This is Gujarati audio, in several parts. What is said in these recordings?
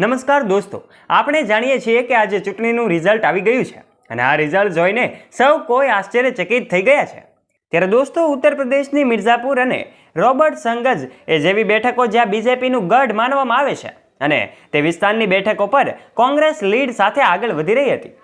નમસ્કાર દોસ્તો, આપણે જાણીએ છીએ કે આજે ચૂંટણીનું રિઝલ્ટ આવી ગયું છે અને આ રિઝલ્ટ જોઈને સૌ કોઈ આશ્ચર્યચકિત થઈ ગયા છે। ત્યારે દોસ્તો, ઉત્તર પ્રદેશની મિર્ઝાપુર અને રોબર્ટસગંજ જેવી બેઠકો જ્યાં બીજેપીનું ગઢ માનવામાં આવે છે અને તે વિસ્તારની બેઠકો પર કોંગ્રેસ લીડ સાથે આગળ વધી રહી હતી।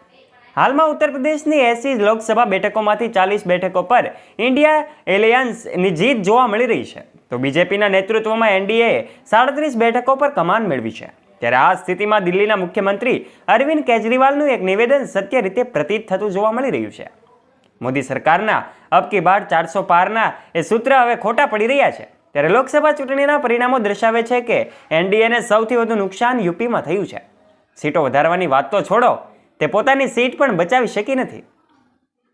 હાલમાં ઉત્તર પ્રદેશની 80 લોકસભા બેઠકોમાંથી 40 બેઠકો પર ઇન્ડિયા એલિયન્સની જીત જોવા મળી રહી છે, તો બીજેપીના નેતૃત્વમાં એનડીએએ 37 બેઠકો પર કમાન મેળવી છે। ત્યારે આ સ્થિતિમાં દિલ્હીના મુખ્યમંત્રી અરવિંદ કેજરીવાલનું એક નિવેદન સત્ય રીતે પ્રતીત થતું જોવા મળી રહ્યું છે। મોદી સરકારના અબ કી બાર 400 પારના એ સૂત્ર હવે ખોટા પડી રહ્યા છે। ત્યારે લોકસભા ચૂંટણીના પરિણામો દર્શાવે છે કે એનડીએને સૌથી વધુ નુકસાન યુપીમાં થયું છે। સીટો વધારવાની વાત તો છોડો, તે પોતાની સીટ પણ બચાવી શકી નથી।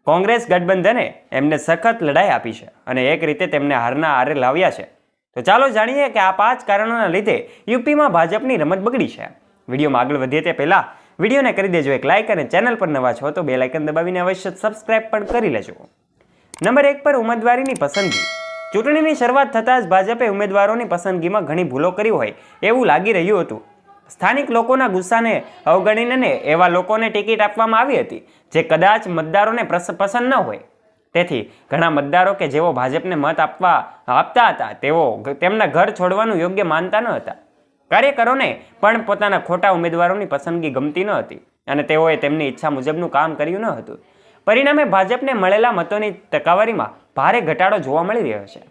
કોંગ્રેસ ગઠબંધને એમને સખત લડાઈ આપી છે અને એક રીતે તેમને હારના આરે લાવ્યા છે। તો ચાલો જાણીએ કે આ 5 કારણોના લીધે યુપીમાં ભાજપની રમત બગડી છે। વિડીયોમાં આગળ વધીએ તે પહેલા વિડીયોને કરી દેજો એક લાઇક અને ચેનલ પર નવા છો તો બેલ આઇકન દબાવીને અવશ્ય સબસ્ક્રાઇબ પણ કરી લેજો। નંબર 1 પર ઉમેદવારીની પસંદગી। ચૂંટણીની શરૂઆત થતાં જ ભાજપે ઉમેદવારોની પસંદગીમાં ઘણી ભૂલો કરી હોય એવું લાગી રહ્યું હતું। સ્થાનિક લોકોના ગુસ્સાને અવગણીને એવા લોકોને ટિકિટ આપવામાં આવી હતી જે કદાચ મતદારોને પસંદ ન હોય। તેથી ઘણા મતદારો કે જેઓ ભાજપને મત આપતા હતા તેઓ તેમના ઘર છોડવાનું યોગ્ય માનતા ન હતા। કાર્યકરોને પણ પોતાના ખોટા ઉમેદવારોની પસંદગી ગમતી ન હતી અને તેઓએ તેમની ઈચ્છા મુજબનું કામ કર્યું ન હતું। પરિણામે ભાજપને મળેલા મતોની ટકાવારીમાં ભારે ઘટાડો જોવા મળી રહ્યો છે।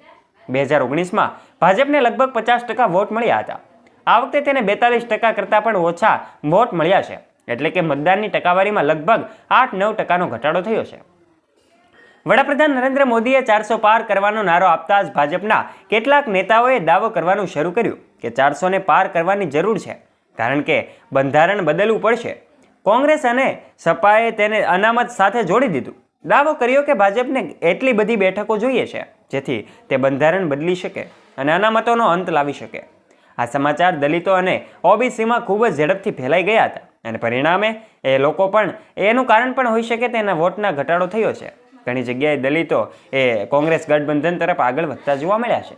2019માં ભાજપને લગભગ 50% વોટ મળ્યા હતા। આ વખતે તેને 42% કરતાં પણ ઓછા વોટ મળ્યા છે, એટલે કે મતદાનની ટકાવારીમાં લગભગ 8-9% ઘટાડો થયો છે। વડાપ્રધાન નરેન્દ્ર મોદીએ 400 પાર કરવાનો નારો આપતા જ ભાજપના કેટલાક નેતાઓએ દાવો કરવાનું શરૂ કર્યું કે 400ને પાર કરવાની જરૂર છે, કારણ કે બંધારણ બદલવું પડશે। કોંગ્રેસ અને સપાએ તેને અનામત સાથે જોડી દીધું। દાવો કર્યો કે ભાજપને એટલી બધી બેઠકો જોઈએ છે જેથી તે બંધારણ બદલી શકે અને અનામતોનો અંત લાવી શકે। આ સમાચાર દલિતો અને ઓબીસીમાં ખૂબ જ ઝડપથી ફેલાઈ ગયા હતા અને પરિણામે એનું કારણ પણ હોઈ શકે તેના વોટના ઘટાડો થયો છે। ઘણી જગ્યાએ દલિતો કોંગ્રેસ ગઠબંધન તરફ આગળ વધતા જોવા મળ્યા છે।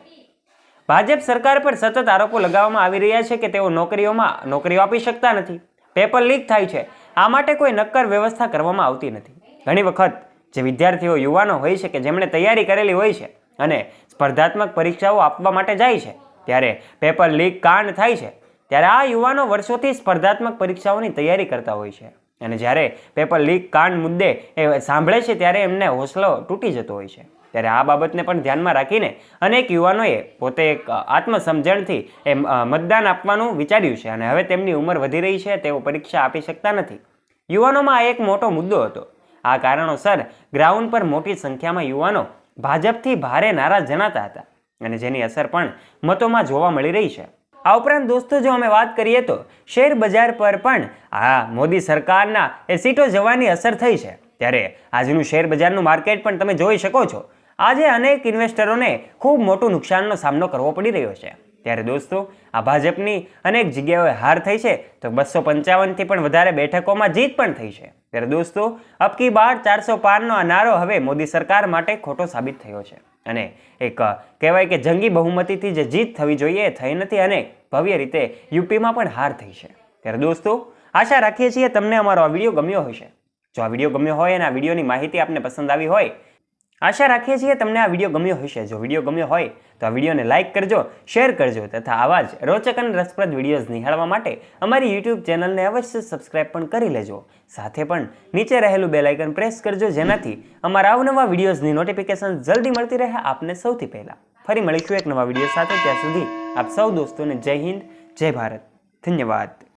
ભાજપ સરકાર પર સતત આરોપો લગાવવામાં આવી રહ્યા છે કે તેઓ નોકરીઓ આપી શકતા નથી, પેપર લીક થાય છે, આ માટે કોઈ નક્કર વ્યવસ્થા કરવામાં આવતી નથી। ઘણી વખત જે વિદ્યાર્થીઓ યુવાનો હોય છે કે જેમણે તૈયારી કરેલી હોય છે અને સ્પર્ધાત્મક પરીક્ષાઓ આપવા માટે જાય છે ત્યારે પેપર લીક કાંડ થાય છે, ત્યારે આ યુવાનો વર્ષોથી સ્પર્ધાત્મક પરીક્ષાઓની તૈયારી કરતા હોય છે અને જ્યારે પેપર લીક કાંડ મુદ્દે સાંભળે છે ત્યારે એમને હોસલો તૂટી જતો હોય છે। ત્યારે આ બાબતને પણ ધ્યાનમાં રાખીને અનેક યુવાનોએ પોતે એક આત્મસમજણથી મતદાન આપવાનું વિચાર્યું છે અને હવે તેમની ઉંમર વધી રહી છે, તેઓ પરીક્ષા આપી શકતા નથી। યુવાનોમાં આ એક મોટો મુદ્દો હતો। આ કારણોસર ગ્રાઉન્ડ પર મોટી સંખ્યામાં યુવાનો ભાજપથી ભારે નારાજ જણાતા હતા અને જેની અસર પણ મતોમાં જોવા મળી રહી છે। આ ઉપરાંત દોસ્તો, જો અમે વાત કરીએ તો શેર બજાર પર પણ મોદી સરકારના સીટો જવાની અસર થઈ છે। ત્યારે આજનું શેર બજારનું માર્કેટ પણ તમે જોઈ શકો છો। આજે અનેક ઇન્વેસ્ટરોને ખૂબ મોટું નુકસાનનો સામનો કરવો પડી રહ્યો છે। ત્યારે દોસ્તો, આ ભાજપની અનેક જગ્યાએ હાર થઈ છે તો 255થી પણ વધારે બેઠકોમાં જીત પણ થઈ છે। ત્યારે દોસ્તો, અબ કી બાર 400 પારનો આ નારો હવે મોદી સરકાર માટે ખોટો સાબિત થયો છે અને એક કહેવાય કે જંગી બહુમતીથી જે જીત થવી જોઈએ એ થઈ નથી અને ભવ્ય રીતે યુપીમાં પણ હાર થઈ છે। ત્યારે દોસ્તો, આશા રાખીએ છીએ તમને અમારો આ વિડીયો ગમ્યો હશે। જો આ વિડીયો ગમ્યો હોય અને આ વિડીયોની માહિતી આપને પસંદ આવી હોય, આશા રાખીએ છીએ તમને આ વિડીયો ગમ્યો હશે। જો વિડીયો ગમ્યો હોય તો આ વિડીયોને લાઇક કરજો, શેર કરજો તથા આવા જ રોચક અને રસપ્રદ વિડીયોઝ નિહાળવા માટે અમારી યુટ્યુબ ચેનલને અવશ્ય સબસ્ક્રાઇબ પણ કરી લેજો। સાથે પણ નીચે રહેલું બેલ આઇકન પ્રેસ કરજો, જેનાથી અમારા અવનવા વિડીયોઝની નોટિફિકેશન જલ્દી મળતી રહે આપને સૌથી પહેલા। ફરી મળીશું એક નવા વિડીયો સાથે, ત્યાં સુધી આપ સૌ દોસ્તોને જય હિન્દ, જય ભારત, ધન્યવાદ।